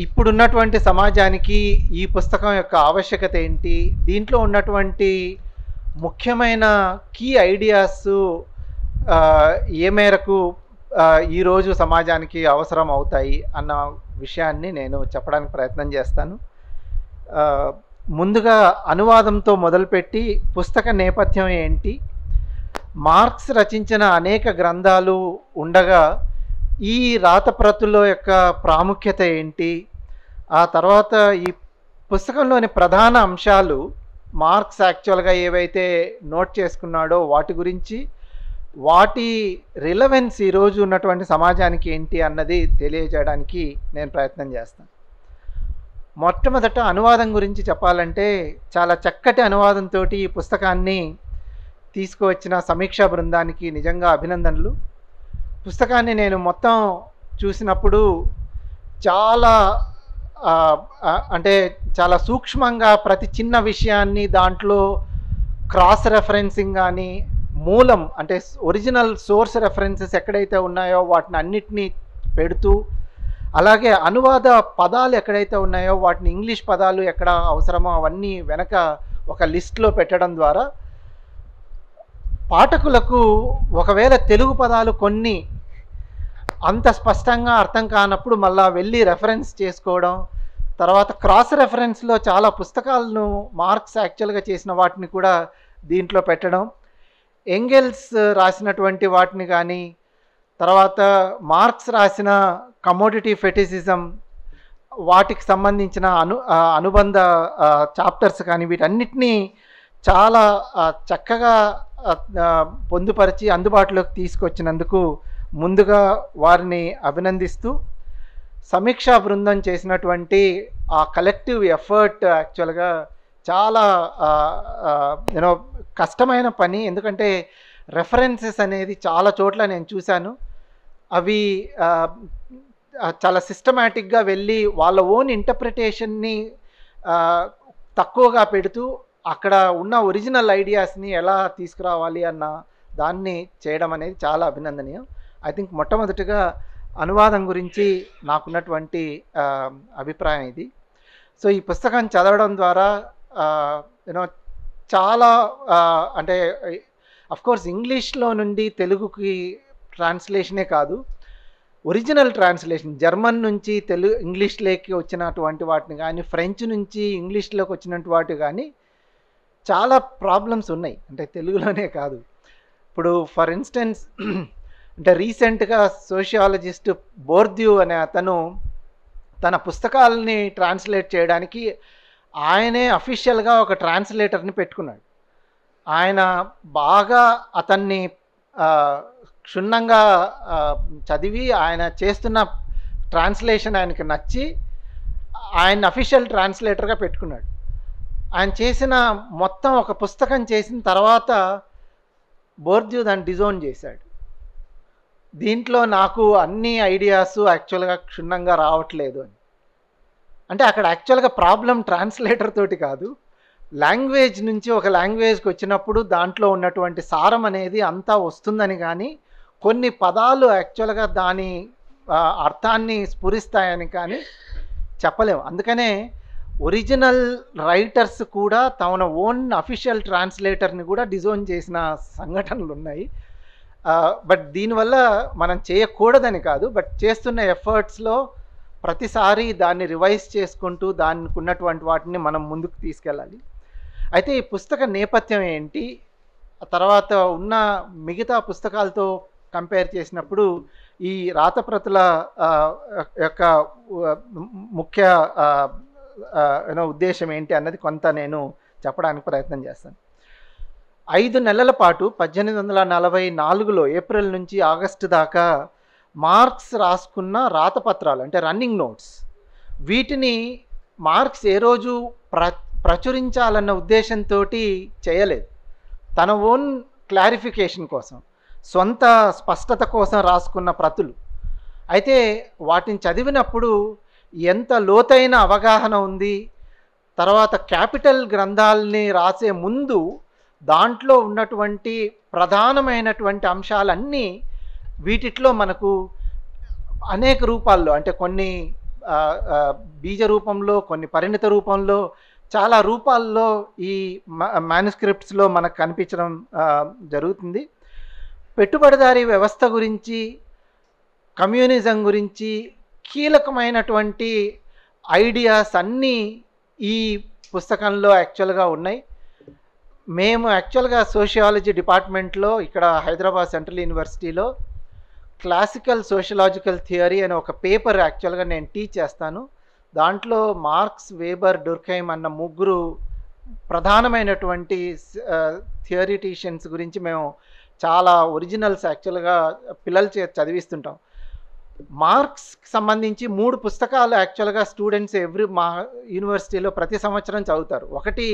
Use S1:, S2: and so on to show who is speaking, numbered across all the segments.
S1: ఇప్పుడున్నటువంటి సమాజానికి ఈ పుస్తకం యొక్క ఆవశ్యకత ఏంటి? దీంట్లో ఉన్నటువంటి ముఖ్యమైన కీ ఐడియాస్ ఏ మేరకు ఈరోజు సమాజానికి అవసరం అవుతాయి అన్న విషయాన్ని నేను చెప్పడానికి ప్రయత్నం చేస్తాను. ముందుగా అనువాదంతో మొదలుపెట్టి పుస్తక నేపథ్యం ఏంటి, మార్క్స్ రచించిన అనేక గ్రంథాలు ఉండగా ఈ రాతప్రతుల యొక్క ప్రాముఖ్యత ఏంటి, ఆ తర్వాత ఈ పుస్తకంలోని ప్రధాన అంశాలు మార్క్స్ యాక్చువల్గా ఏవైతే నోట్ చేసుకున్నాడో వాటి గురించి, వాటి రిలవెన్స్ ఈరోజు ఉన్నటువంటి సమాజానికి ఏంటి అన్నది తెలియజేయడానికి నేను ప్రయత్నం చేస్తాను. మొట్టమొదట అనువాదం గురించి చెప్పాలంటే, చాలా చక్కటి అనువాదంతో ఈ పుస్తకాన్ని తీసుకువచ్చిన సమీక్షా బృందానికి నిజంగా అభినందనలు. పుస్తకాన్ని నేను మొత్తం చూసినప్పుడు చాలా అంటే చాలా సూక్ష్మంగా ప్రతి చిన్న విషయాన్ని దాంట్లో క్రాస్ రెఫరెన్సింగ్ కానీ, మూలం అంటే ఒరిజినల్ సోర్స్ రెఫరెన్సెస్ ఎక్కడైతే ఉన్నాయో వాటిని అన్నిటినీ పెడుతూ, అలాగే అనువాద పదాలు ఎక్కడైతే ఉన్నాయో వాటిని ఇంగ్లీష్ పదాలు ఎక్కడ అవసరమో అవన్నీ వెనక ఒక లిస్ట్లో పెట్టడం ద్వారా పాఠకులకు ఒకవేళ తెలుగు పదాలు కొన్ని అంత స్పష్టంగా అర్థం కానప్పుడు మళ్ళా వెళ్ళి రెఫరెన్స్ చేసుకోవడం, తర్వాత క్రాస్ రెఫరెన్స్లో చాలా పుస్తకాలను మార్క్స్ యాక్చువల్గా చేసిన వాటిని కూడా దీంట్లో పెట్టడం, ఎంగెల్స్ రాసినటువంటి వాటిని కానీ, తర్వాత మార్క్స్ రాసిన కమోడిటీ ఫెటిసిజం వాటికి సంబంధించిన అనుబంధ చాప్టర్స్ కానీ వీటన్నిటినీ చాలా చక్కగా పొందుపరిచి అందుబాటులోకి తీసుకొచ్చినందుకు ముందుగా వారిని అభినందిస్తూ, సమీక్షా బృందం చేసినటువంటి ఆ కలెక్టివ్ ఎఫర్ట్ యాక్చువల్గా చాలా కష్టమైన పని. ఎందుకంటే రెఫరెన్సెస్ అనేది చాలా చోట్ల నేను చూశాను, అవి చాలా సిస్టమేటిక్గా వెళ్ళి వాళ్ళ ఓన్ ఇంటర్ప్రిటేషన్ని తక్కువగా పెడుతూ అక్కడ ఉన్న ఒరిజినల్ ఐడియాస్ని ఎలా తీసుకురావాలి అన్న దాన్ని చేయడం అనేది చాలా అభినందనీయం. ఐ థింక్ మొట్టమొదటిగా అనువాదం గురించి నాకున్నటువంటి అభిప్రాయం ఇది. సో ఈ పుస్తకం చదవడం ద్వారా చాలా అంటే అఫ్కోర్స్ ఇంగ్లీష్లో నుండి తెలుగుకి ట్రాన్స్లేషనే కాదు, ఒరిజినల్ ట్రాన్స్లేషన్ జర్మన్ నుంచి ఇంగ్లీష్లోకి వచ్చినటువంటి వాటిని కానీ, ఫ్రెంచ్ నుంచి ఇంగ్లీష్లోకి వచ్చినటువంటి వాటి కానీ చాలా ప్రాబ్లమ్స్ ఉన్నాయి. అంటే తెలుగులోనే కాదు. ఇప్పుడు ఫర్ ఇన్స్టెన్స్ అంటే రీసెంట్గా సోషియాలజిస్ట్ బోర్ద్యూ అనే అతను తన పుస్తకాలని ట్రాన్స్లేట్ చేయడానికి ఆయనే అఫీషియల్గా ఒక ట్రాన్స్లేటర్ని పెట్టుకున్నాడు. ఆయన బాగా అతన్ని క్షుణ్ణంగా చదివి ఆయన చేస్తున్న ట్రాన్స్లేషన్ ఆయనకి నచ్చి ఆయన అఫీషియల్ ట్రాన్స్లేటర్గా పెట్టుకున్నాడు. ఆయన చేసిన మొత్తం ఒక పుస్తకం చేసిన తర్వాత బోర్ద్యూ దాన్ని డిజోన్ చేశాడు. దీంట్లో నాకు అన్ని ఐడియాస్ యాక్చువల్గా క్షుణ్ణంగా రావట్లేదు అని. అంటే అక్కడ యాక్చువల్గా ప్రాబ్లం ట్రాన్స్లేటర్ తోటి కాదు, లాంగ్వేజ్ నుంచి ఒక లాంగ్వేజ్కి వచ్చినప్పుడు దాంట్లో ఉన్నటువంటి సారం అనేది అంతా వస్తుందని, కానీ కొన్ని పదాలు యాక్చువల్గా దాని అర్థాన్ని స్ఫురిస్తాయని కానీ చెప్పలేము. అందుకనే ఒరిజినల్ రైటర్స్ కూడా తమ ఓన్ అఫీషియల్ ట్రాన్స్లేటర్ని కూడా డిజోన్ చేసిన సంఘటనలు ఉన్నాయి. బట్ దీనివల్ల మనం చేయకూడదని కాదు, బట్ చేస్తున్న ఎఫర్ట్స్లో ప్రతిసారి దాన్ని రివైజ్ చేసుకుంటూ దానికి ఉన్నటువంటి వాటిని మనం ముందుకు తీసుకెళ్ళాలి. అయితే ఈ పుస్తక నేపథ్యం ఏంటి, తర్వాత ఉన్న మిగతా పుస్తకాలతో కంపేర్ చేసినప్పుడు ఈ రాతప్రతుల యొక్క ముఖ్య ఉద్దేశం ఏంటి అన్నది కొంత నేను చెప్పడానికి ప్రయత్నం చేస్తాను. 5 నెలల పాటు 1844లో ఏప్రిల్ నుంచి ఆగస్టు దాకా మార్క్స్ రాసుకున్న రాతపత్రాలు అంటే రన్నింగ్ నోట్స్, వీటిని మార్క్స్ ఏ రోజు ప్రచురించాలన్న ఉద్దేశంతో చేయలేదు. తన ఓన్ క్లారిఫికేషన్ కోసం, సొంత స్పష్టత కోసం రాసుకున్న ప్రతులు. అయితే వాటిని చదివినప్పుడు ఎంత లోతైన అవగాహన ఉంది, తర్వాత క్యాపిటల్ గ్రంథాలని రాసే ముందు దాంట్లో ఉన్నటువంటి ప్రధానమైనటువంటి అంశాలన్నీ వీటిలో మనకు అనేక రూపాల్లో అంటే కొన్ని బీజ రూపంలో, కొన్ని పరిణిత రూపంలో, చాలా రూపాల్లో ఈ మాన్యుస్క్రిప్ట్స్లో మనకు కనిపించడం జరుగుతుంది. పెట్టుబడిదారీ వ్యవస్థ గురించి, కమ్యూనిజం గురించి కీలకమైనటువంటి ఐడియాస్ అన్నీ ఈ పుస్తకంలో యాక్చువల్గా ఉన్నాయి. మేము యాక్చువల్గా సోషియాలజీ డిపార్ట్మెంట్లో ఇక్కడ హైదరాబాద్ సెంట్రల్ యూనివర్సిటీలో క్లాసికల్ సోషలాజికల్ థియరీ అనే ఒక పేపర్ యాక్చువల్గా నేను టీచ్ చేస్తాను. దాంట్లో మార్క్స్, వేబర్, డుర్కైమ్ అన్న ముగ్గురు ప్రధానమైనటువంటి థియరిటీషియన్స్ గురించి మేము చాలా ఒరిజినల్స్ యాక్చువల్గా పిల్లల చేత చదివిస్తుంటాం. మార్క్స్కి సంబంధించి 3 పుస్తకాలు యాక్చువల్గా స్టూడెంట్స్ మా యూనివర్సిటీలో ప్రతి సంవత్సరం చదువుతారు. ఒకటి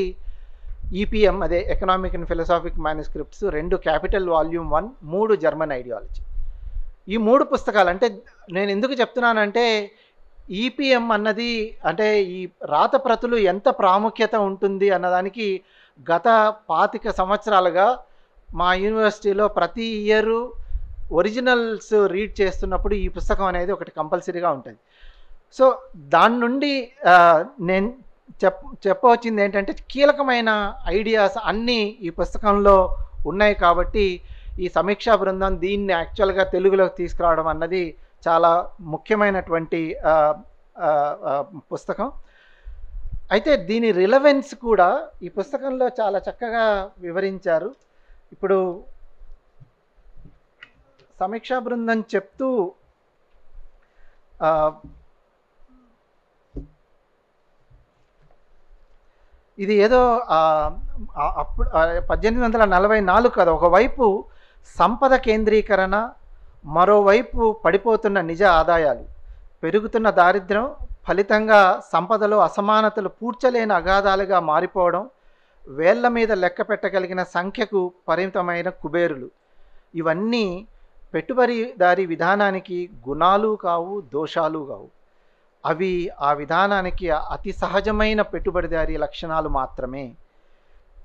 S1: ఈపీఎం, అదే economic and philosophic manuscripts, 2 capital volume 1, 3 German ideology. ఈ 3 పుస్తకాలు అంటే నేను ఎందుకు చెప్తున్నానంటే ఈపీఎం అన్నది అంటే ఈ రాత ప్రతులు ఎంత ప్రాముఖ్యత ఉంటుంది అన్నదానికి గత 25 సంవత్సరాలుగా మా యూనివర్సిటీలో ప్రతి ఇయర్ ఒరిజినల్స్ రీడ్ చేస్తున్నప్పుడు ఈ పుస్తకం అనేది ఒకటి కంపల్సరీగా ఉంటుంది. సో దాని నుండి నేను చెప్పవచ్చింది ఏంటంటే కీలకమైన ఐడియాస్ అన్నీ ఈ పుస్తకంలో ఉన్నాయి. కాబట్టి ఈ సమీక్షా బృందం దీన్ని యాక్చువల్గా తెలుగులోకి తీసుకురావడం అన్నది చాలా ముఖ్యమైనటువంటి పుస్తకం. అయితే దీని రిలవెన్స్ కూడా ఈ పుస్తకంలో చాలా చక్కగా వివరించారు. ఇప్పుడు సమీక్షా బృందం చెప్తూ ఇది ఏదో అప్పుడు 1844 కదా, ఒకవైపు సంపద కేంద్రీకరణ, మరోవైపు పడిపోతున్న నిజ ఆదాయాలు, పెరుగుతున్న దారిద్ర్యం, ఫలితంగా సంపదలో అసమానతలు పూడ్చలేని అగాధాలుగా మారిపోవడం, వేళ్ల మీద లెక్క పెట్టగలిగిన సంఖ్యకు పరిమితమైన కుబేరులు, ఇవన్నీ పెట్టుబడిదారీ విధానానికి గుణాలు కావు, దోషాలు కావు. అవి ఆ విధానానికి అతి సహజమైన పెట్టుబడిదారీ లక్షణాలు మాత్రమే.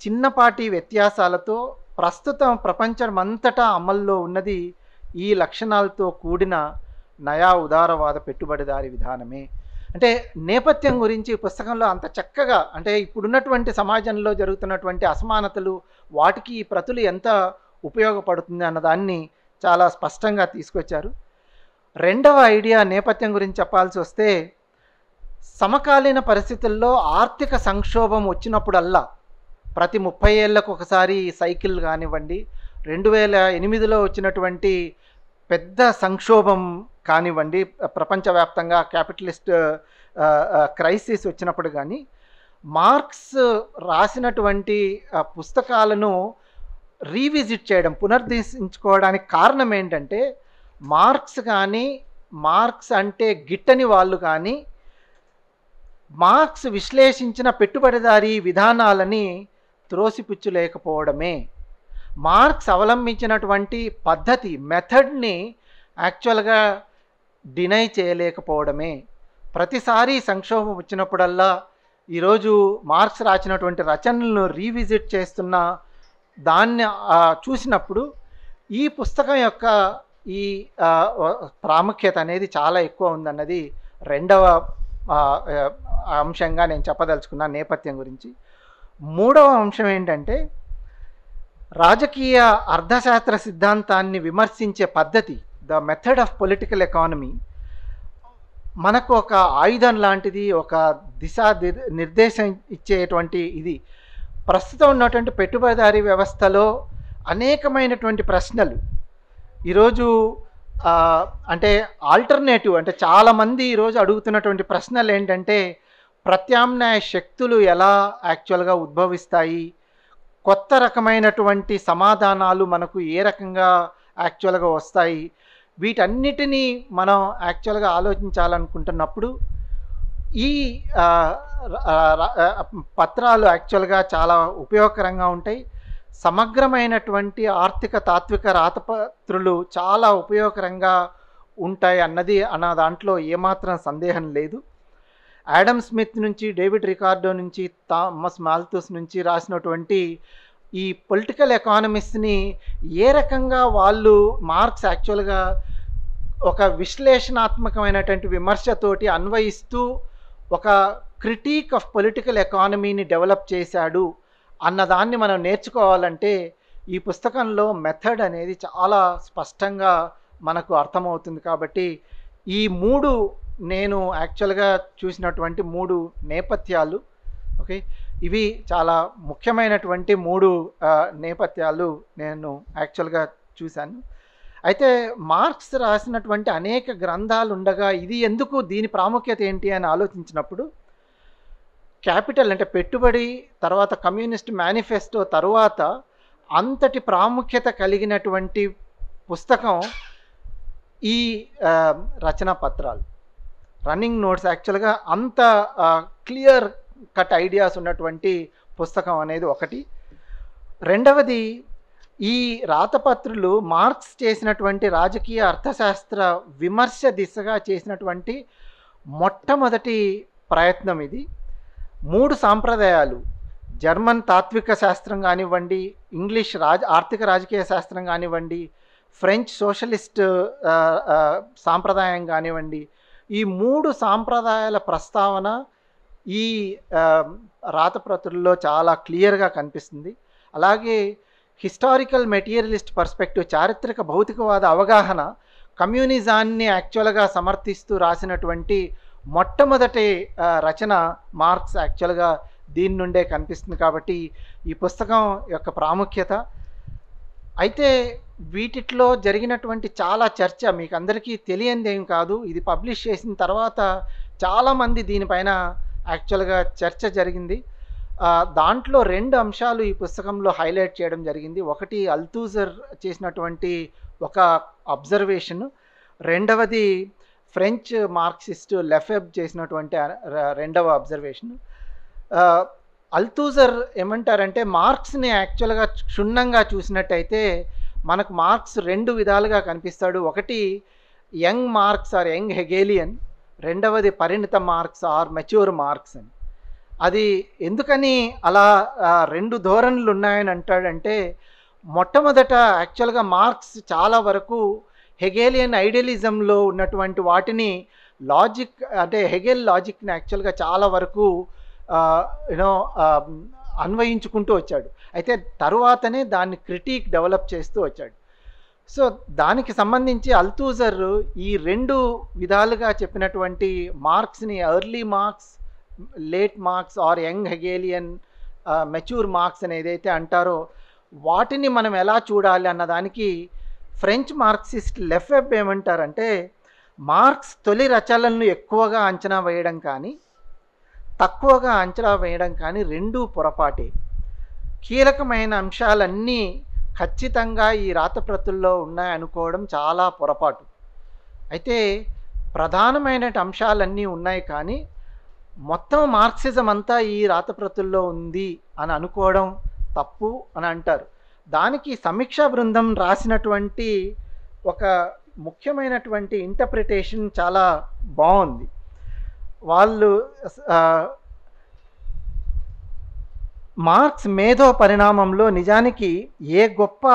S1: చిన్నపాటి వ్యత్యాసాలతో ప్రస్తుతం ప్రపంచమంతటా అమల్లో ఉన్నది ఈ లక్షణాలతో కూడిన నయా ఉదారవాద పెట్టుబడిదారీ విధానమే. అంటే నేపథ్యం గురించి పుస్తకంలో అంత చక్కగా, అంటే ఇప్పుడున్నటువంటి సమాజంలో జరుగుతున్నటువంటి అసమానతలు, వాటికి ఈ ప్రతులు ఎంత ఉపయోగపడుతుంది అన్నదాన్ని చాలా స్పష్టంగా తీసుకొచ్చారు. రెండవ ఐడియా నేపథ్యం గురించి చెప్పాల్సి వస్తే, సమకాలీన పరిస్థితుల్లో ఆర్థిక సంక్షోభం వచ్చినప్పుడల్లా, ప్రతి 30 ఏళ్లకు ఒకసారి సైకిల్ కానివ్వండి, 2008లో వచ్చినటువంటి పెద్ద సంక్షోభం కానివ్వండి, ప్రపంచవ్యాప్తంగా క్యాపిటలిస్ట్ క్రైసిస్ వచ్చినప్పుడు కానీ, మార్క్స్ రాసినటువంటి పుస్తకాలను రీవిజిట్ చేయడం, పునర్దర్శించుకోవడానికి కారణం ఏంటంటే, మార్క్స్ అంటే గిట్టని వాళ్ళు కానీ మార్క్స్ విశ్లేషించిన పెట్టుబడిదారీ విధానాలని త్రోసిపుచ్చలేకపోవడమే. మార్క్స్ అవలంబించినటువంటి పద్ధతి, మెథడ్ని యాక్చువల్గా డినై చేయలేకపోవడమే. ప్రతిసారి సంక్షోభం వచ్చినప్పుడల్లా ఈరోజు మార్క్స్ రాసినటువంటి రచనలను రీవిజిట్ చేస్తున్న దాన్ని చూసినప్పుడు ఈ పుస్తకం యొక్క ఈ ప్రాముఖ్యత అనేది చాలా ఎక్కువ ఉందన్నది రెండవ అంశంగా నేను చెప్పదలుచుకున్న నేపథ్యం గురించి. మూడవ అంశం ఏంటంటే, రాజకీయ అర్థశాస్త్ర సిద్ధాంతాన్ని విమర్శించే పద్ధతి, the method of political economy, మనకు ఒక ఆయుధం లాంటిది, ఒక నిర్దేశం ఇచ్చేటువంటి ఇది. ప్రస్తుతం ఉన్నటువంటి పెట్టుబడిదారీ వ్యవస్థలో అనేకమైనటువంటి ప్రశ్నలు ఈరోజు అంటే ఆల్టర్నేటివ్, అంటే చాలామంది ఈరోజు అడుగుతున్నటువంటి ప్రశ్నలు ఏంటంటే, ప్రత్యామ్నాయ శక్తులు ఎలా యాక్చువల్గా ఉద్భవిస్తాయి, కొత్త రకమైనటువంటి సమాధానాలు మనకు ఏ రకంగా యాక్చువల్గా వస్తాయి, వీటన్నిటినీ మనం యాక్చువల్గా ఆలోచించాలనుకుంటున్నప్పుడు ఈ పత్రాలు యాక్చువల్గా చాలా ఉపయోగకరంగా ఉంటాయి. సమగ్రమైనటువంటి ఆర్థిక తాత్విక రాతపత్రులు చాలా ఉపయోగకరంగా ఉంటాయి అన్న దాంట్లో ఏమాత్రం సందేహం లేదు. ఆడమ్ స్మిత్ నుంచి, డేవిడ్ రికార్డో నుంచి, థామస్ మాల్థస్ నుంచి రాసినటువంటి ఈ పొలిటికల్ ఎకానమిస్ట్ని ఏ రకంగా వాళ్ళు మార్క్స్ యాక్చువల్గా ఒక విశ్లేషణాత్మకమైనటువంటి విమర్శతోటి అన్వయిస్తూ ఒక క్రిటిక్ ఆఫ్ పొలిటికల్ ఎకానమీని డెవలప్ చేశాడు అన్నదాన్ని మనం నేర్చుకోవాలంటే ఈ పుస్తకంలో మెథడ్ అనేది చాలా స్పష్టంగా మనకు అర్థమవుతుంది. కాబట్టి ఈ 3 నేను యాక్చువల్గా చూసినటువంటి 3 నేపథ్యాలు, ఓకే, ఇవి చాలా ముఖ్యమైనటువంటి 3 నేపథ్యాలు నేను యాక్చువల్గా చూశాను. అయితే మార్క్స్ రాసినటువంటి అనేక గ్రంథాలు ఉండగా ఇది ఎందుకు, దీని ప్రాముఖ్యత ఏంటి అని ఆలోచించినప్పుడు క్యాపిటల్ అంటే పెట్టుబడి, తర్వాత కమ్యూనిస్ట్ మేనిఫెస్టో తరువాత అంతటి ప్రాముఖ్యత కలిగినటువంటి పుస్తకం ఈ రచనా పత్రాలు, రన్నింగ్ నోట్స్. యాక్చువల్గా అంత క్లియర్ కట్ ఐడియాస్ ఉన్నటువంటి పుస్తకం అనేది ఒకటి. రెండవది, ఈ రాతపత్రులు మార్క్స్ చేసినటువంటి రాజకీయ అర్థశాస్త్ర విమర్శ దిశగా చేసినటువంటి మొట్టమొదటి ప్రయత్నం ఇది. 3 సాంప్రదాయాలు, జర్మన్ తాత్విక శాస్త్రం కానివ్వండి, ఇంగ్లీష్ ఆర్థిక రాజకీయ శాస్త్రం కానివ్వండి, ఫ్రెంచ్ సోషలిస్ట్ సాంప్రదాయం కానివ్వండి, ఈ 3 సాంప్రదాయాల ప్రస్తావన ఈ రాతప్రతుల్లో చాలా క్లియర్గా కనిపిస్తుంది. అలాగే హిస్టారికల్ మెటీరియలిస్ట్ పర్స్పెక్టివ్, చారిత్రక భౌతికవాద అవగాహన, కమ్యూనిజాన్ని యాక్చువల్గా సమర్థిస్తూ రాసినటువంటి మొట్టమొదటి రచన మార్క్స్ యాక్చువల్గా దీని నుండే కనిపిస్తుంది. కాబట్టి ఈ పుస్తకం యొక్క ప్రాముఖ్యత. అయితే వీటిలో జరిగినటువంటి చాలా చర్చ మీకు అందరికీ తెలియందేం కాదు. ఇది పబ్లిష్ చేసిన తర్వాత చాలామంది దీనిపైన యాక్చువల్గా చర్చ జరిగింది. దాంట్లో 2 అంశాలు ఈ పుస్తకంలో హైలైట్ చేయడం జరిగింది. ఒకటి అల్తూజర్ చేసినటువంటి ఒక అబ్జర్వేషన్, రెండవది ఫ్రెంచ్ మార్క్సిస్ట్ లెఫెబ్ చేసినటువంటి రెండవ అబ్జర్వేషన్. అల్తూజర్ ఏమంటారంటే, మార్క్స్ని యాక్చువల్గా క్షుణ్ణంగా చూసినట్టయితే మనకు మార్క్స్ 2 విధాలుగా కనిపిస్తాడు. ఒకటి యంగ్ మార్క్స్ ఆర్ యంగ్ హెగేలియన్, రెండవది Parineeta marks are mature Marx అని. అది ఎందుకని అలా 2 ధోరణులు ఉన్నాయని అంటాడంటే, మొట్టమొదట యాక్చువల్గా మార్క్స్ చాలా వరకు హెగేలియన్ ఐడియలిజంలో ఉన్నటువంటి వాటిని లాజిక్ అంటే హెగెల్ లాజిక్ని యాక్చువల్గా చాలా వరకు అన్వయించుకుంటూ వచ్చాడు. అయితే తరువాతనే దాన్ని క్రిటిక్ డెవలప్ చేస్తూ వచ్చాడు. సో దానికి సంబంధించి అల్తూజర్ ఈ 2 విధాలుగా చెప్పినటువంటి మార్క్స్ని early Marx, late Marx or young Hegelian, mature Marx అని ఏదైతే అంటారో వాటిని మనం ఎలా చూడాలి అన్నదానికి ఫ్రెంచ్ మార్క్సిస్ట్ లెఫెబ్ ఏమంటారంటే, మార్క్స్ తొలి రచనలను ఎక్కువగా అంచనా వేయడం కానీ తక్కువగా అంచనా వేయడం కానీ 2 పొరపాటే. కీలకమైన అంశాలన్నీ ఖచ్చితంగా ఈ రాతప్రతుల్లో ఉన్నాయనుకోవడం చాలా పొరపాటు. అయితే ప్రధానమైన అంశాలన్నీ ఉన్నాయి కానీ మొత్తం మార్క్సిజం అంతా ఈ రాతప్రతుల్లో ఉంది అని అనుకోవడం తప్పు అని అంటారు. దానికి సమీక్షా బృందం రాసినటువంటి ఒక ముఖ్యమైనటువంటి ఇంటర్ప్రిటేషన్ చాలా బాగుంది. వాళ్ళు మార్క్స్ మేధో పరిణామంలో నిజానికి ఏ గొప్ప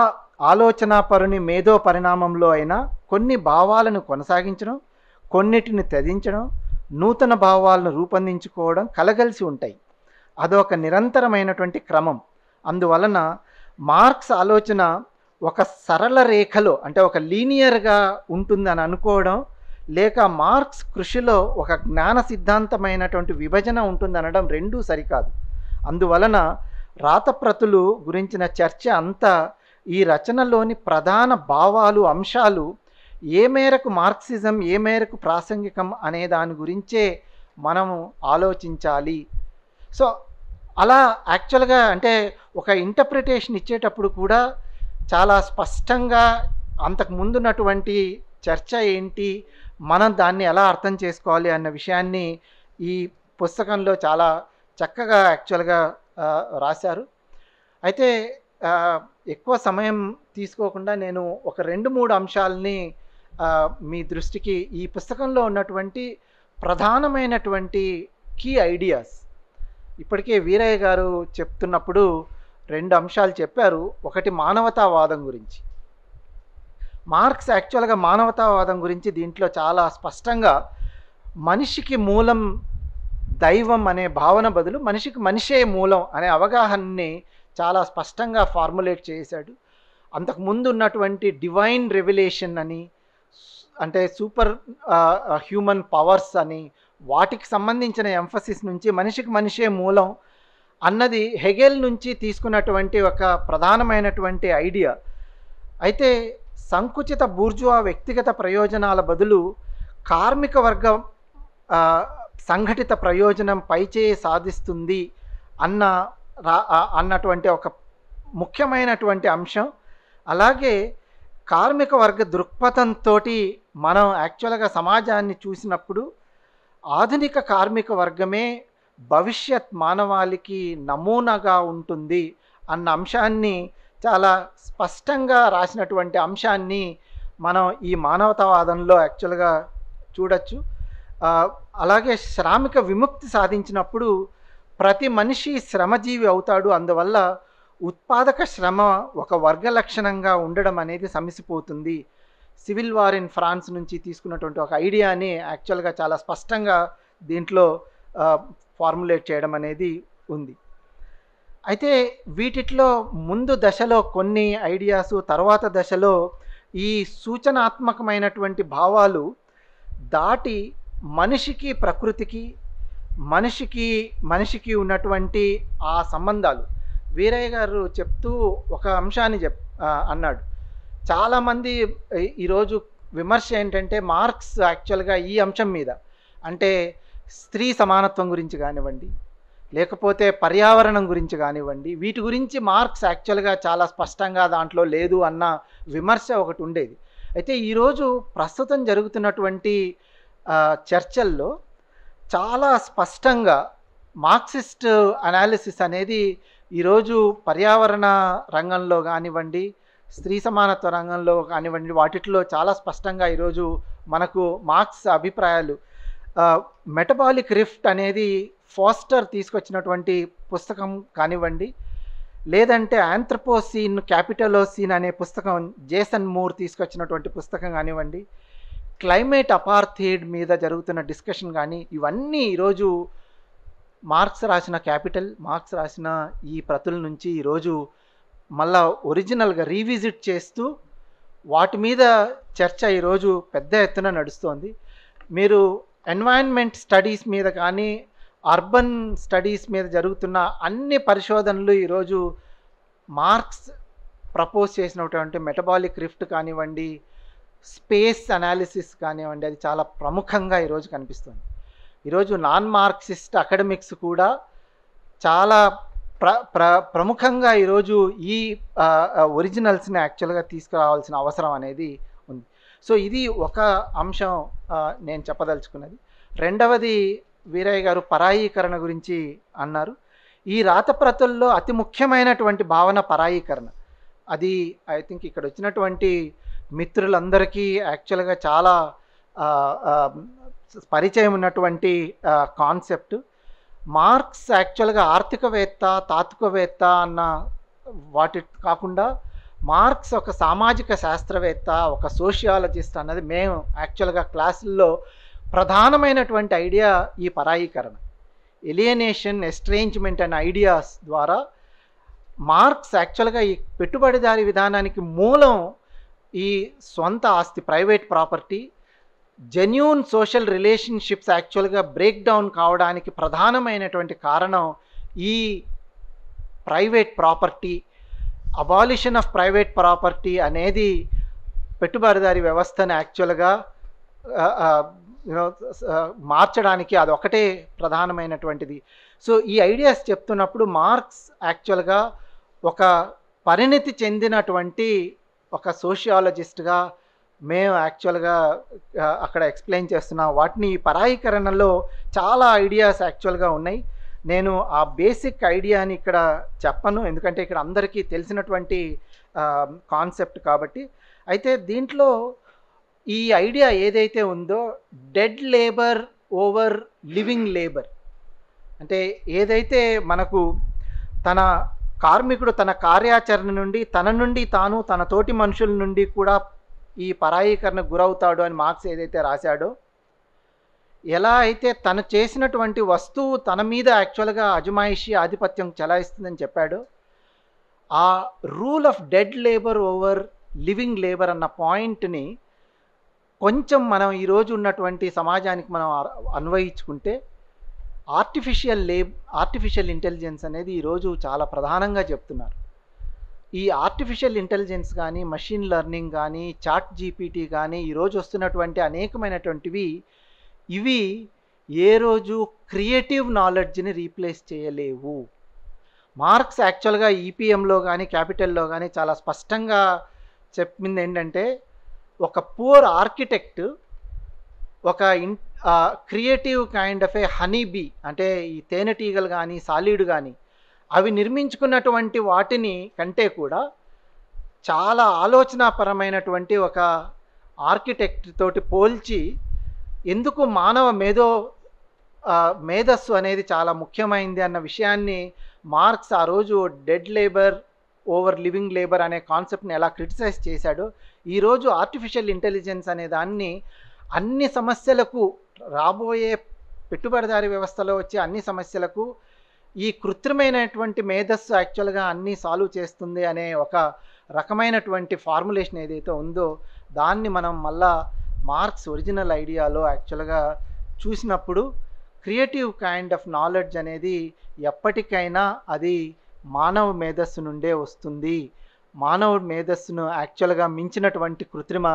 S1: ఆలోచనాపరుని మేధో పరిణామంలో అయినా కొన్ని భావాలను కొనసాగించడం, కొన్నిటిని త్యజించడం, నూతన భావాలను రూపొందించుకోవడం కలగలిసి ఉంటాయి. అదొక నిరంతరమైనటువంటి క్రమం. అందువలన మార్క్స్ ఆలోచన ఒక సరళ రేఖలో అంటే ఒక లీనియర్గా ఉంటుందని అనుకోవడం, లేక మార్క్స్ కృషిలో ఒక జ్ఞాన సిద్ధాంతమైనటువంటి విభజన ఉంటుందనడం 2 సరికాదు. అందువలన రాతప్రతులు గురించిన చర్చ అంతా ఈ రచనలోని ప్రధాన భావాలు, అంశాలు ఏ మేరకు మార్క్సిజం, ఏ మేరకు ప్రాసంగికం అనే దాని గురించే మనము ఆలోచించాలి. సో అలా యాక్చువల్గా అంటే ఒక ఇంటర్ప్రిటేషన్ ఇచ్చేటప్పుడు కూడా చాలా స్పష్టంగా అంతకు ముందున్నటువంటి చర్చ ఏంటి, మనం దాన్ని ఎలా అర్థం చేసుకోవాలి అన్న విషయాన్ని ఈ పుస్తకంలో చాలా చక్కగా యాక్చువల్గా రాశారు. అయితే ఎక్కువ సమయం తీసుకోకుండా నేను ఒక 2-3 అంశాలని మీ దృష్టికి, ఈ పుస్తకంలో ఉన్నటువంటి ప్రధానమైనటువంటి కీ ఐడియాస్, ఇప్పటికే వీరయ్య గారు చెప్తున్నప్పుడు 2 అంశాలు చెప్పారు. ఒకటి మానవతావాదం గురించి. మార్క్స్ యాక్చువల్గా మానవతావాదం గురించి దీంట్లో చాలా స్పష్టంగా మనిషికి మూలం దైవం అనే భావన బదులు మనిషికి మనిషే మూలం అనే అవగాహనని చాలా స్పష్టంగా ఫార్ములేట్ చేశాడు. అంతకుముందు ఉన్నటువంటి డివైన్ రెవల్యూషన్ అని, అంటే సూపర్ హ్యూమన్ పవర్స్ అని, వాటికి సంబంధించిన ఎంఫసిస్ నుంచి మనిషికి మనిషే మూలం అన్నది హెగెల్ నుంచి తీసుకున్నటువంటి ఒక ప్రధానమైనటువంటి ఐడియా. అయితే సంకుచిత బూర్జువా వ్యక్తిగత ప్రయోజనాల బదులు కార్మిక వర్గం సంఘటిత ప్రయోజనం పైచేయి సాధిస్తుంది అన్నటువంటి ఒక ముఖ్యమైనటువంటి అంశం. అలాగే కార్మిక వర్గ దృక్పథంతో మనం యాక్చువల్గా సమాజాన్ని చూసినప్పుడు ఆధునిక కార్మిక వర్గమే భవిష్యత్ మానవాళికి నమూనాగా ఉంటుంది అన్న అంశాన్ని చాలా స్పష్టంగా రాసినటువంటి అంశాన్ని మనం ఈ మానవతావాదంలో యాక్చువల్గా చూడొచ్చు. అలాగే శ్రామిక విముక్తి సాధించినప్పుడు ప్రతి మనిషి శ్రమజీవి అవుతాడు. అందువల్ల ఉత్పాదక శ్రమ ఒక వర్గ లక్షణంగా ఉండడం అనేది సమసిపోతుంది. సివిల్ వార్ ఇన్ ఫ్రాన్స్ నుంచి తీసుకున్నటువంటి ఒక ఐడియాని యాక్చువల్గా చాలా స్పష్టంగా దీంట్లో ఫార్ములేట్ చేయడం అనేది ఉంది. అయితే వీటిలో ముందు దశలో కొన్ని ఐడియాసు, తర్వాత దశలో ఈ సూచనాత్మకమైనటువంటి భావాలు దాటి మనిషికి ప్రకృతికి మనిషికి ఉన్నటువంటి ఆ సంబంధాలు వీరయ్య గారు చెప్తూ ఒక అంశాన్ని అన్నాడు. చాలామంది ఈరోజు విమర్శ ఏంటంటే మార్క్స్ యాక్చువల్గా ఈ అంశం మీద, అంటే స్త్రీ సమానత్వం గురించి కానివ్వండి, లేకపోతే పర్యావరణం గురించి కానివ్వండి, వీటి గురించి మార్క్స్ యాక్చువల్గా చాలా స్పష్టంగా దాంట్లో లేదు అన్న విమర్శ ఒకటి ఉండేది. అయితే ఈరోజు ప్రస్తుతం జరుగుతున్నటువంటి చర్చల్లో చాలా స్పష్టంగా మార్క్సిస్ట్ అనాలిసిస్ అనేది ఈరోజు పర్యావరణ రంగంలో కానివ్వండి, స్త్రీ సమానత్వ రంగంలో కానివ్వండి, వాటిలో చాలా స్పష్టంగా ఈరోజు మనకు మార్క్స్ అభిప్రాయాలు. మెటబాలిక్ రిఫ్ట్ అనేది ఫాస్టర్ తీసుకొచ్చినటువంటి పుస్తకం కానివ్వండి, లేదంటే ఆంథ్రపోసీన్ క్యాపిటలోసీన్ అనే పుస్తకం జేసన్ మూర్ తీసుకొచ్చినటువంటి పుస్తకం కానివ్వండి, క్లైమేట్ అపార్థైడ్ మీద జరుగుతున్న డిస్కషన్ కానీ, ఇవన్నీ ఈరోజు మార్క్స్ రాసిన క్యాపిటల్, మార్క్స్ రాసిన ఈ ప్రతుల నుంచి ఈరోజు మళ్ళా ఒరిజినల్గా రీవిజిట్ చేస్తూ వాటి మీద చర్చ ఈరోజు పెద్ద ఎత్తున నడుస్తోంది. మీరు ఎన్వైరన్మెంట్ స్టడీస్ మీద కానీ, అర్బన్ స్టడీస్ మీద జరుగుతున్న అన్ని పరిశోధనలు ఈరోజు మార్క్స్ ప్రపోజ్ చేసినటువంటి మెటబాలిక్ రిఫ్ట్ కానివ్వండి, స్పేస్ అనాలిసిస్ కానివ్వండి, అది చాలా ప్రముఖంగా ఈరోజు కనిపిస్తుంది. ఈరోజు నాన్ మార్క్సిస్ట్ అకాడమిక్స్ కూడా చాలా ప్రముఖంగా ఈరోజు ఈ ఒరిజినల్స్ని యాక్చువల్గా తీసుకురావాల్సిన అవసరం అనేది ఉంది. సో ఇది ఒక అంశం నేను చెప్పదలుచుకున్నది. రెండవది, వీరయ్య గారు పరాయీకరణ గురించి అన్నారు. ఈ రాతప్రతుల్లో అతి ముఖ్యమైనటువంటి భావన పరాయీకరణ. అది ఐ థింక్ ఇక్కడ వచ్చినటువంటి మిత్రులందరికీ యాక్చువల్గా చాలా పరిచయం ఉన్నటువంటి కాన్సెప్ట్. మార్క్స్ యాక్చువల్గా ఆర్థికవేత్త, తాత్వికవేత్త అన్న వాటి కాకుండా మార్క్స్ ఒక సామాజిక శాస్త్రవేత్త, ఒక సోషియాలజిస్ట్ అన్నది మేము యాక్చువల్గా క్లాసుల్లో ప్రధానమైనటువంటి ఐడియా ఈ పరాయీకరణ, ఎలియనేషన్, ఎస్ట్రేంజ్మెంట్ అనే ఐడియాస్ ద్వారా మార్క్స్ యాక్చువల్గా ఈ పెట్టుబడిదారీ విధానానికి మూలం ఈ స్వంత ఆస్తి, private property, genuine social relationships యాక్చువల్గా బ్రేక్ డౌన్ కావడానికి ప్రధానమైనటువంటి కారణం ఈ private property. Abolition of private property అనేది పెట్టుబడిదారీ వ్యవస్థను యాక్చువల్గా మార్చడానికి అదొకటే ప్రధానమైనటువంటిది. సో ఈ ఐడియాస్ చెప్తున్నప్పుడు మార్క్స్ యాక్చువల్గా ఒక పరిణితి చెందినటువంటి ఒక సోషియాలజిస్ట్గా మేము యాక్చువల్గా అక్కడ ఎక్స్ప్లెయిన్ చేస్తున్నాం. వాటిని పరాయీకరణలో చాలా ఐడియాస్ యాక్చువల్గా ఉన్నాయి. నేను ఆ బేసిక్ ఐడియాని ఇక్కడ చెప్పను, ఎందుకంటే ఇక్కడ అందరికీ తెలిసినటువంటి కాన్సెప్ట్ కాబట్టి. అయితే దీంట్లో ఈ ఐడియా ఏదైతే ఉందో, dead labour over living labour, అంటే ఏదైతే మనకు తన కార్మికుడు తన కార్యాచరణ నుండి, తన నుండి తాను, తన తోటి మనుషుల నుండి కూడా ఈ పరాయీకరణకు గురవుతాడు అని మార్క్స్ ఏదైతే రాశాడో, ఎలా అయితే తను చేసినటువంటి వస్తువు తన మీద యాక్చువల్గా అజమాయిషి ఆధిపత్యం చెలాయిస్తుందని చెప్పాడో, ఆ rule of dead labour over living labour అన్న పాయింట్ని కొంచెం మనం ఈరోజు ఉన్నటువంటి సమాజానికి మనం అన్వయించుకుంటే ఆర్టిఫిషియల్ ఇంటెలిజెన్స్ అనేది ఈరోజు చాలా ప్రధానంగా చెప్తున్నారు. ఈ ఆర్టిఫిషియల్ ఇంటెలిజెన్స్ కానీ, మషిన్ లెర్నింగ్ కానీ, చాట్ జీపీటీ కానీ ఈరోజు వస్తున్నటువంటి అనేకమైనటువంటివి ఇవి ఏ రోజు క్రియేటివ్ నాలెడ్జ్ని రీప్లేస్ చేయలేవు. మార్క్స్ యాక్చువల్గా ఈపీఎంలో కానీ క్యాపిటల్లో కానీ చాలా స్పష్టంగా చెప్పింది ఏంటంటే, ఒక పూర్ ఆర్కిటెక్ట్ ఒక creative kind of A honey bee, అంటే ఈ తేనెటీగలు కానీ సాలీడు కానీ అవి నిర్మించుకున్నటువంటి వాటిని కంటే కూడా చాలా ఆలోచనాపరమైనటువంటి ఒక ఆర్కిటెక్ట్ తోటి పోల్చి ఎందుకు మానవ మేధస్సు అనేది చాలా ముఖ్యమైంది అన్న విషయాన్ని మార్క్స్ ఆ రోజు dead labour over living labour అనే కాన్సెప్ట్ని ఎలా క్రిటిసైజ్ చేశాడో, ఈరోజు ఆర్టిఫిషియల్ ఇంటెలిజెన్స్ అనే దాన్ని అన్ని సమస్యలకు, రాబోయే పెట్టుబడిదారీ వ్యవస్థలో వచ్చే అన్ని సమస్యలకు ఈ కృత్రిమైనటువంటి మేధస్సు యాక్చువల్గా అన్నీ సాల్వ్ చేస్తుంది అనే ఒక రకమైనటువంటి ఫార్ములేషన్ ఏదైతే ఉందో దాన్ని మనం మళ్ళా మార్క్స్ ఒరిజినల్ ఐడియాలో యాక్చువల్గా చూసినప్పుడు క్రియేటివ్ కైండ్ ఆఫ్ నాలెడ్జ్ అనేది ఎప్పటికైనా అది మానవ మేధస్సు నుండే వస్తుంది. మానవ మేధస్సును యాక్చువల్గా మించినటువంటి కృత్రిమ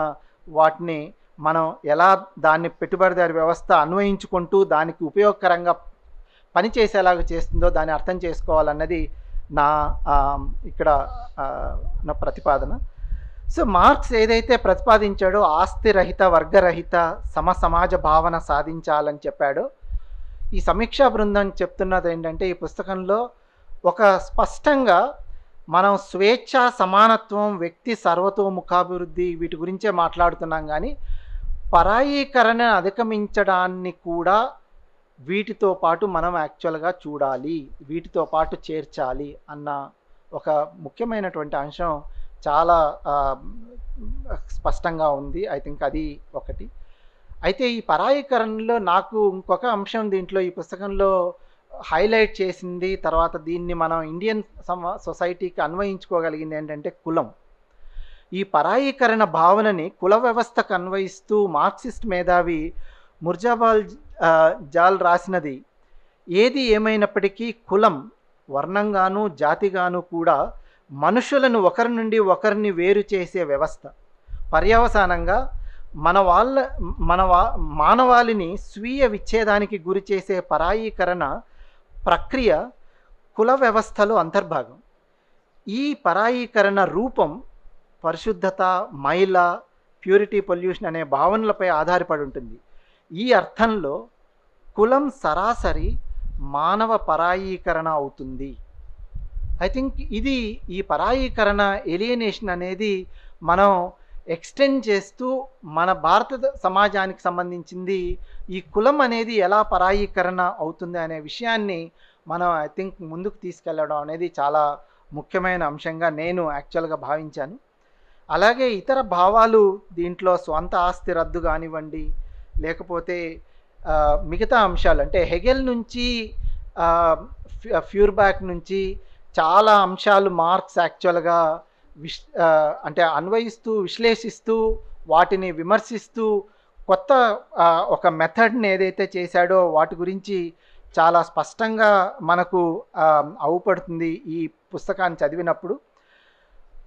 S1: వాటిని మనం ఎలా దాన్ని పెట్టుబడిదారీ వ్యవస్థ అన్వయించుకుంటూ దానికి ఉపయోగకరంగా పనిచేసేలాగా చేస్తుందో దాన్ని అర్థం చేసుకోవాలన్నది నా నా ప్రతిపాదన. సో మార్క్స్ ఏదైతే ప్రతిపాదించాడో ఆస్తిరహిత, వర్గరహిత సమాజ భావన సాధించాలని చెప్పాడో, ఈ సమీక్షా బృందం చెప్తున్నది ఏంటంటే, ఈ పుస్తకంలో ఒక స్పష్టంగా మనం స్వేచ్ఛ, సమానత్వం, వ్యక్తి సర్వతోముఖాభివృద్ధి వీటి గురించే మాట్లాడుతున్నాం, కానీ పరాయీకరణ అధిగమించడాన్ని కూడా వీటితో పాటు మనం యాక్చువల్గా చూడాలి, వీటితో పాటు చేర్చాలి అన్న ఒక ముఖ్యమైనటువంటి అంశం చాలా స్పష్టంగా ఉంది. ఐ థింక్ అది ఒకటి. అయితే ఈ పరాయీకరణలో నాకు ఇంకొక అంశం దీంట్లో ఈ పుస్తకంలో హైలైట్ చేసింది, తర్వాత దీన్ని మనం ఇండియన్ సొసైటీకి అన్వయించుకోగలిగింది ఏంటంటే కులం. ఈ పరాయీకరణ భావనని కుల వ్యవస్థకు అన్వయిస్తూ మార్క్సిస్ట్ మేధావి ముర్జాబాల్ జాల్ రాసినది, ఏది ఏమైనప్పటికీ కులం వర్ణంగాను జాతిగాను కూడా మనుషులను ఒకరి నుండి ఒకరిని వేరు చేసే వ్యవస్థ. పర్యవసానంగా మానవాళిని స్వీయ విచ్ఛేదానికి గురి చేసే పరాయీకరణ ప్రక్రియ కుల వ్యవస్థలో అంతర్భాగం. ఈ పరాయీకరణ రూపం పరిశుద్ధత, మైల, ప్యూరిటీ, పొల్యూషన్ అనే భావనలపై ఆధారపడి ఉంటుంది. ఈ అర్థంలో కులం సరాసరి మానవ పరాయీకరణ అవుతుంది. ఐ థింక్ ఇది ఈ పరాయీకరణ, ఎలియనేషన్ అనేది మనం ఎక్స్టెండ్ చేస్తూ మన భారత సమాజానికి సంబంధించింది ఈ కులం అనేది ఎలా పరాయీకరణ అవుతుంది అనే విషయాన్ని మనం ఐ థింక్ ముందుకు తీసుకెళ్ళడం అనేది చాలా ముఖ్యమైన అంశంగా నేను యాక్చువల్గా భావించాను. అలాగే ఇతర భావాలు దీంట్లో స్వంత ఆస్తి రద్దు కానివ్వండి, లేకపోతే మిగతా అంశాలు అంటే హెగెల్ నుంచి ఫ్యూర్బ్యాక్ నుంచి చాలా అంశాలు మార్క్స్ యాక్చువల్గా అంటే అన్వయిస్తూ, విశ్లేషిస్తూ, వాటిని విమర్శిస్తూ కొత్త ఒక మెథడ్ని ఏదైతే చేశాడో వాటి గురించి చాలా స్పష్టంగా మనకు అవుపడుతుంది ఈ పుస్తకాన్ని చదివినప్పుడు.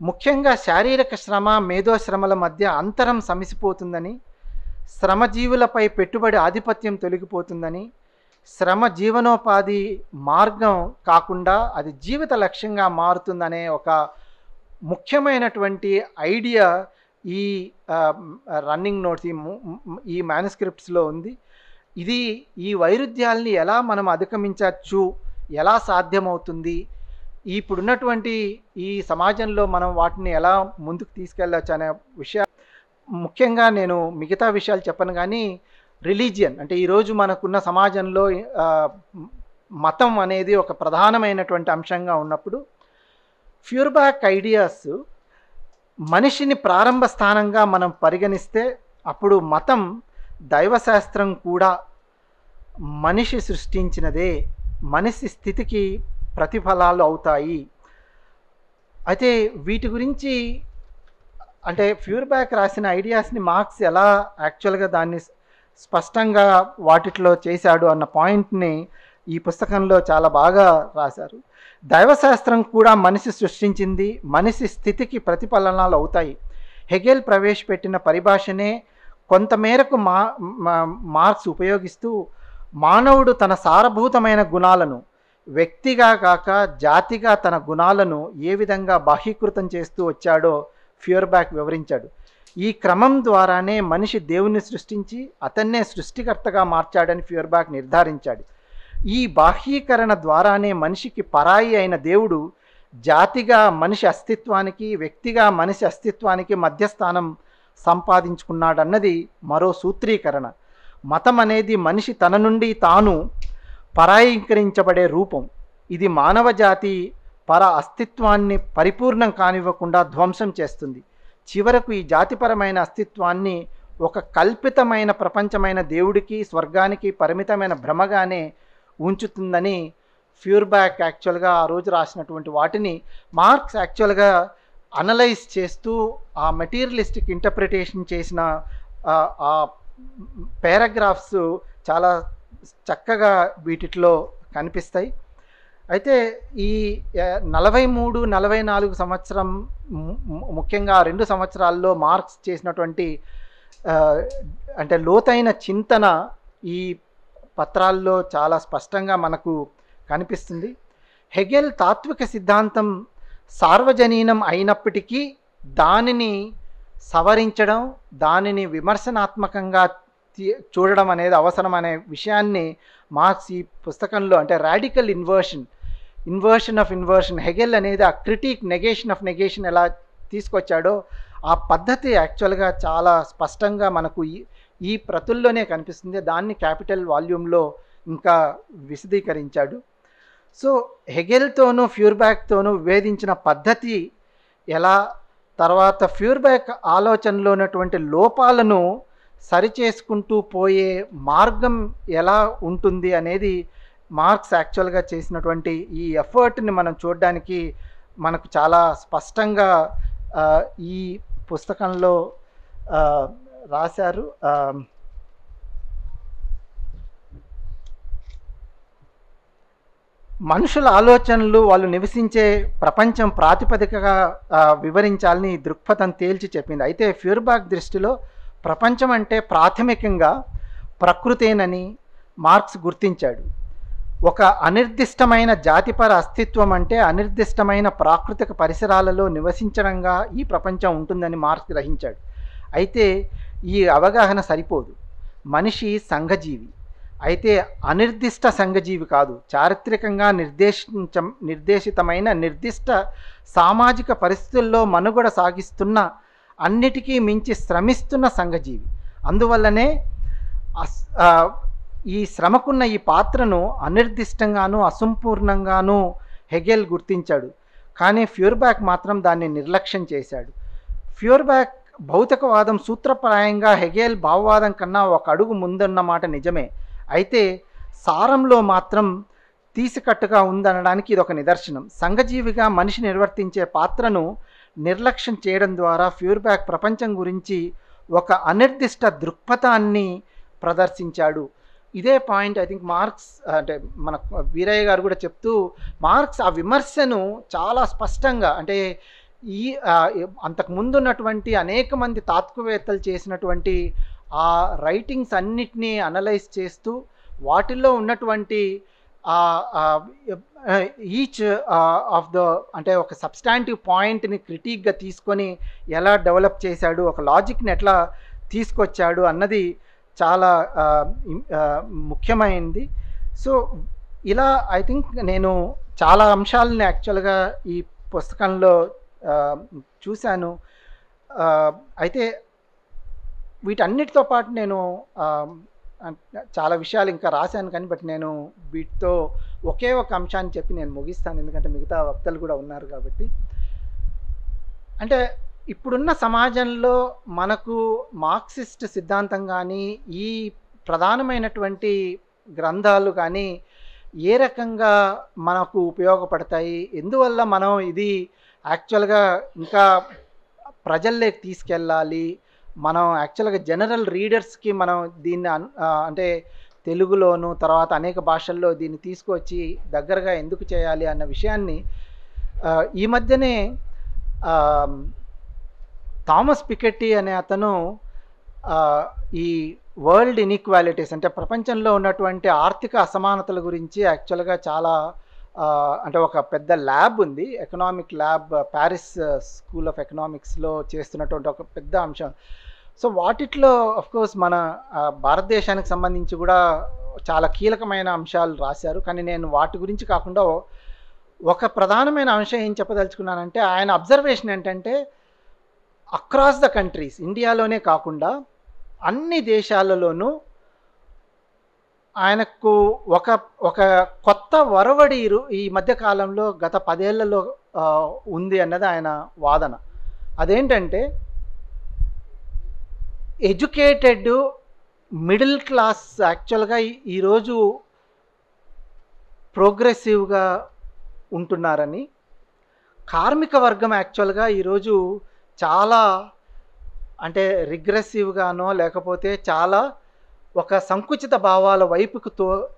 S1: ముఖ్యంగా శారీరక శ్రమ, మేధోశ్రమల మధ్య అంతరం సమిసిపోతుందని, శ్రమజీవులపై పెట్టుబడి ఆధిపత్యం తొలగిపోతుందని, శ్రమ జీవనోపాధి మార్గం కాకుండా అది జీవిత లక్ష్యంగా మారుతుందనే ఒక ముఖ్యమైనటువంటి ఐడియా ఈ రన్నింగ్ నోట్స్, ఈ మ్యానుస్క్రిప్ట్స్లో ఉంది. ఇది ఈ వైరుధ్యాల్ని ఎలా మనం అధిగమించవచ్చు, ఎలా సాధ్యమవుతుంది, ఇప్పుడున్నటువంటి ఈ సమాజంలో మనం వాటిని ఎలా ముందుకు తీసుకెళ్ళవచ్చు అనే విషయం. ముఖ్యంగా నేను మిగతా విషయాలు చెప్పను, కానీ రిలీజియన్ అంటే ఈరోజు మనకున్న సమాజంలో మతం అనేది ఒక ప్రధానమైనటువంటి అంశంగా ఉన్నప్పుడు ఫ్యూర్బ్యాక్ ఐడియాస్ మనిషిని ప్రారంభ స్థానంగా మనం పరిగణిస్తే అప్పుడు మతం, దైవశాస్త్రం కూడా మనిషి సృష్టించినదే, మనిషి స్థితికి ప్రతిఫలాలు అవుతాయి. అయితే వీటి గురించి అంటే ఫ్యూర్బ్యాక్ రాసిన ఐడియాస్ని మార్క్స్ ఎలా యాక్చువల్గా దాన్ని స్పష్టంగా వాటిలో చేశాడు అన్న పాయింట్ని ఈ పుస్తకంలో చాలా బాగా రాశారు. దైవశాస్త్రం కూడా మనిషి సృష్టించింది, మనిషి స్థితికి ప్రతిఫలనాలు అవుతాయి. హెగెల్ ప్రవేశపెట్టిన పరిభాషనే కొంతమేరకు మార్క్స్ ఉపయోగిస్తూ మానవుడు తన సారభూతమైన గుణాలను వ్యక్తిగా కాక జాతిగా తన గుణాలను ఏ విధంగా బాహ్యీకృతం చేస్తూ వచ్చాడో ఫ్యూర్బ్యాక్ వివరించాడు. ఈ క్రమం ద్వారానే మనిషి దేవుని సృష్టించి అతన్నే సృష్టికర్తగా మార్చాడని ఫ్యూర్బ్యాక్ నిర్ధారించాడు. ఈ బాహ్యీకరణ ద్వారానే మనిషికి పరాయి అయిన దేవుడు జాతిగా మనిషి అస్తిత్వానికి, వ్యక్తిగా మనిషి అస్తిత్వానికి మధ్యస్థానం సంపాదించుకున్నాడన్నది మరో సూత్రీకరణ. మతం అనేది మనిషి తన నుండి తాను పరాయీకరించబడే రూపం. ఇది మానవ జాతి పర అస్తిత్వాన్ని పరిపూర్ణం కానివ్వకుండా ధ్వంసం చేస్తుంది. చివరకు ఈ జాతిపరమైన అస్తిత్వాన్ని ఒక కల్పితమైన ప్రపంచమైన దేవుడికి, స్వర్గానికి పరిమితమైన భ్రమగానే ఉంచుతుందని ఫ్యూర్బ్యాక్ యాక్చువల్గా ఆ రోజు రాసినటువంటి వాటిని మార్క్స్ యాక్చువల్గా అనలైజ్ చేస్తూ ఆ మెటీరియలిస్టిక్ ఇంటర్ప్రిటేషన్ చేసిన ఆ పారాగ్రాఫ్స్ చాలా చక్కగా వీటిలో కనిపిస్తాయి. అయితే ఈ 43-44 సంవత్సరం ముఖ్యంగా 2 సంవత్సరాల్లో మార్క్స్ చేసినటువంటి అంటే లోతైన చింతన ఈ పత్రాల్లో చాలా స్పష్టంగా మనకు కనిపిస్తుంది. హెగెల్ తాత్విక సిద్ధాంతం సార్వజనీనం అయినప్పటికీ దానిని సవరించడం, దానిని విమర్శనాత్మకంగా చూడడం అనేది అవసరం అనే విషయాన్ని మార్క్స్ ఈ పుస్తకంలో అంటే radical inversion of inversion, Hegel అనేది ఆ క్రిటిక్, నెగేషన్ ఆఫ్ నెగేషన్ ఎలా తీసుకొచ్చాడో ఆ పద్ధతి యాక్చువల్గా చాలా స్పష్టంగా మనకు ఈ ప్రతుల్లోనే కనిపిస్తుంది. దాన్ని క్యాపిటల్ వాల్యూమ్లో ఇంకా విశదీకరించాడు. సో హెగెల్తోనూ ఫ్యూర్బ్యాక్తోనూ విభేదించిన పద్ధతి ఎలా, తర్వాత ఫ్యూర్బ్యాక్ ఆలోచనలో ఉన్నటువంటి లోపాలను సరిచేసుకుంటూ పోయే మార్గం ఎలా ఉంటుంది అనేది మార్క్స్ యాక్చువల్గా చేసినటువంటి ఈ ఎఫర్ట్ని మనం చూడడానికి మనకు చాలా స్పష్టంగా ఈ పుస్తకంలో రాశారు. మనుషుల ఆలోచనలు వాళ్ళు నివసించే ప్రపంచం ప్రాతిపదికగా వివరించాలని దృక్పథం తేల్చి చెప్పింది. అయితే ఫ్యూర్బ్యాక్ దృష్టిలో ప్రపంచం అంటే ప్రాథమికంగా ప్రకృతేనని మార్క్స్ గుర్తించాడు. ఒక అనిర్దిష్టమైన జాతిపర అస్తిత్వం అంటే అనిర్దిష్టమైన ప్రాకృతిక పరిసరాలలో నివసించడంగా ఈ ప్రపంచం ఉంటుందని మార్క్స్ గ్రహించాడు. అయితే ఈ అవగాహన సరిపోదు. మనిషి సంఘజీవి, అయితే అనిర్దిష్ట సంఘజీవి కాదు. చారిత్రకంగా నిర్దేశితమైన నిర్దిష్ట సామాజిక పరిస్థితుల్లో మనుగడ సాగిస్తున్న, అన్నిటికీ మించి శ్రమిస్తున్న సంఘజీవి. అందువల్లనే ఈ శ్రమకున్న ఈ పాత్రను అనిర్దిష్టంగాను అసంపూర్ణంగాను హెగెల్ గుర్తించాడు. కానీ ఫ్యూర్బ్యాక్ మాత్రం దాన్ని నిర్లక్ష్యం చేశాడు. ఫ్యూర్బ్యాక్ భౌతికవాదం సూత్రప్రాయంగా హెగెల్ భావవాదం కన్నా ఒక అడుగు ముందున్నమాట నిజమే. అయితే సారంలో మాత్రం తీసికట్టుగా ఉందనడానికి ఇది ఒక నిదర్శనం. సంఘజీవిగా మనిషి నిర్వర్తించే పాత్రను నిర్లక్ష్యం చేయడం ద్వారా ఫ్యూర్బ్యాక్ ప్రపంచం గురించి ఒక అనిర్దిష్ట దృక్పథాన్ని ప్రదర్శించాడు. ఇదే పాయింట్ ఐ థింక్ మార్క్స్ అంటే మన వీరయ్య గారు కూడా చెప్తూ మార్క్స్ ఆ విమర్శను చాలా స్పష్టంగా అంటే ఈ అంతకుముందు ఉన్నటువంటి అనేక మంది తాత్వికవేత్తలు చేసినటువంటి ఆ రైటింగ్స్ అన్నిటినీ అనలైజ్ చేస్తూ వాటిల్లో ఉన్నటువంటి ఈచ్ ఆఫ్ ద అంటే ఒక సబ్స్టాంటివ్ పాయింట్ని క్రిటిక్గా తీసుకొని ఎలా డెవలప్ చేశాడు, ఒక లాజిక్ని ఎట్లా తీసుకొచ్చాడు అన్నది చాలా ముఖ్యమైనది. సో ఇలా ఐ థింక్ నేను చాలా అంశాలని యాక్చువల్గా ఈ పుస్తకంలో చూశాను. అయితే వీటన్నిటితో పాటు నేను చాలా విషయాలు ఇంకా రాశాను కానీ బట్ నేను వీటితో ఒకే ఒక అంశాన్ని చెప్పి నేను ముగిస్తాను, ఎందుకంటే మిగతా వక్తలు కూడా ఉన్నారు కాబట్టి. అంటే ఇప్పుడున్న సమాజంలో మనకు మార్క్సిస్ట్ సిద్ధాంతం కానీ, ఈ ప్రధానమైనటువంటి గ్రంథాలు కానీ ఏ రకంగా మనకు ఉపయోగపడతాయి? ఎందువల్ల మనం ఇది యాక్చువల్‌గా ఇంకా ప్రజల్లోకి తీసుకెళ్ళాలి? మనం యాక్చువల్‌గా జనరల్ రీడర్స్‌కి మనం దీన్ని అంటే తెలుగులోను, తర్వాత అనేక భాషల్లో దీన్ని తీసుకొచ్చి దగ్గరగా ఎందుకు చేయాలి అన్న విషయాన్ని ఈ మధ్యనే ఆహ్, థామస్ పికెటీ అనే అతను ఈ వరల్డ్ ఇన్‌ఈక్వాలిటీస్ అంటే ప్రపంచంలో ఉన్నటువంటి ఆర్థిక అసమానతల గురించి యాక్చువల్‌గా చాలా అంటే ఒక పెద్ద ల్యాబ్ ఉంది. Economic lab Paris school of ఎకనామిక్స్‌లో చేస్తున్నటువంటి ఒక పెద్ద అంశం. సో వాటిట్లో ఆఫ్‌కోర్స్ మన భారతదేశానికి సంబంధించి కూడా చాలా కీలకమైన అంశాలు రాశారు. కానీ నేను వాటి గురించి కాకుండా ఒక ప్రధానమైన అంశం ఏం చెప్పదలుచుకున్నానంటే, ఆయన అబ్జర్వేషన్ ఏంటంటే అక్రాస్ ద కంట్రీస్ ఇండియాలోనే కాకుండా అన్ని దేశాలలోనూ ఆయనకు ఒక ఒక కొత్త ఒరవడి ఈ మధ్య కాలంలో గత 10 ఏళ్లలో ఉంది అన్నది ఆయన వాదన. అదేంటంటే ఎడ్యుకేటెడ్ మిడిల్ క్లాస్ యాక్చువల్‌గా ఈరోజు ప్రోగ్రెసివ్‌గా ఉంటున్నారని, కార్మిక వర్గం యాక్చువల్‌గా ఈరోజు చాలా అంటే రిగ్రెసివ్‌గానో లేకపోతే చాలా ఒక సంకుచిత భావాల వైపుకు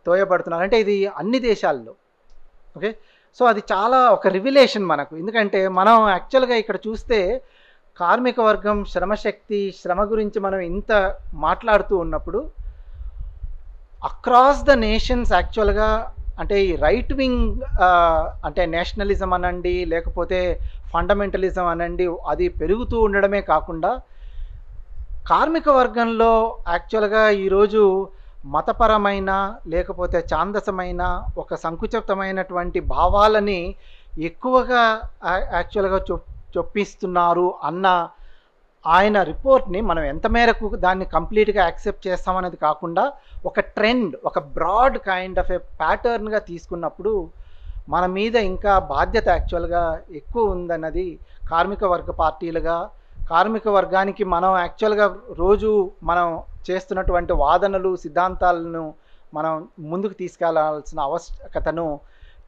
S1: తోయబడుతున్నారు. అంటే ఇది అన్ని దేశాల్లో. ఓకే. సో అది చాలా ఒక రివిలేషన్ మనకు. ఎందుకంటే మనం యాక్చువల్‌గా ఇక్కడ చూస్తే కార్మిక వర్గం, శ్రమశక్తి, శ్రమ గురించి మనం ఇంత మాట్లాడుతూ ఉన్నప్పుడు అక్రాస్ ద నేషన్స్ యాక్చువల్‌గా అంటే ఈ రైట్ వింగ్ అంటే నేషనలిజం అనండి, లేకపోతే ఫండమెంటలిజం అనండి, అది పెరుగుతూ ఉండడమే కాకుండా కార్మిక వర్గంలో యాక్చువల్‌గా ఈరోజు మతపరమైన లేకపోతే ఛాందసమైన ఒక సంకుచితమైనటువంటి భావాలని ఎక్కువగా యాక్చువల్‌గా చొప్పిస్తున్నారు అన్న ఆయన రిపోర్ట్‌ని మనం ఎంత మేరకు దాన్ని కంప్లీట్‌గా యాక్సెప్ట్ చేస్తామనేది కాకుండా ఒక ట్రెండ్, ఒక బ్రాడ్ కైండ్ ఆఫ్ ఏ ప్యాటర్న్‌గా తీసుకున్నప్పుడు మన మీద ఇంకా బాధ్యత యాక్చువల్‌గా ఎక్కువ ఉందన్నది కార్మిక వర్గ పార్టీలుగా, కార్మిక వర్గానికి మనం యాక్చువల్‌గా రోజు మనం చేస్తున్నటువంటి వాదనలు, సిద్ధాంతాలను మనం ముందుకు తీసుకెళ్లాల్సిన ఆవశ్యకతను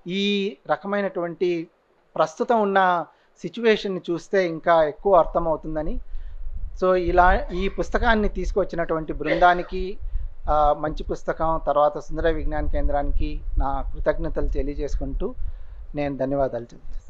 S1: ఈ రకమైనటువంటి ప్రస్తుతం ఉన్న సిట్యుయేషన్‌ని చూస్తే ఇంకా ఎక్కువ అర్థమవుతుందని, సో ఈ పుస్తకాన్ని తీసుకొచ్చినటువంటి బృందానికి మంచి పుస్తకం, తర్వాత సుందర విజ్ఞాన కేంద్రానికి నా కృతజ్ఞతలు తెలియజేసుకుంటూ నేను ధన్యవాదాలు చెప్తున్నాను.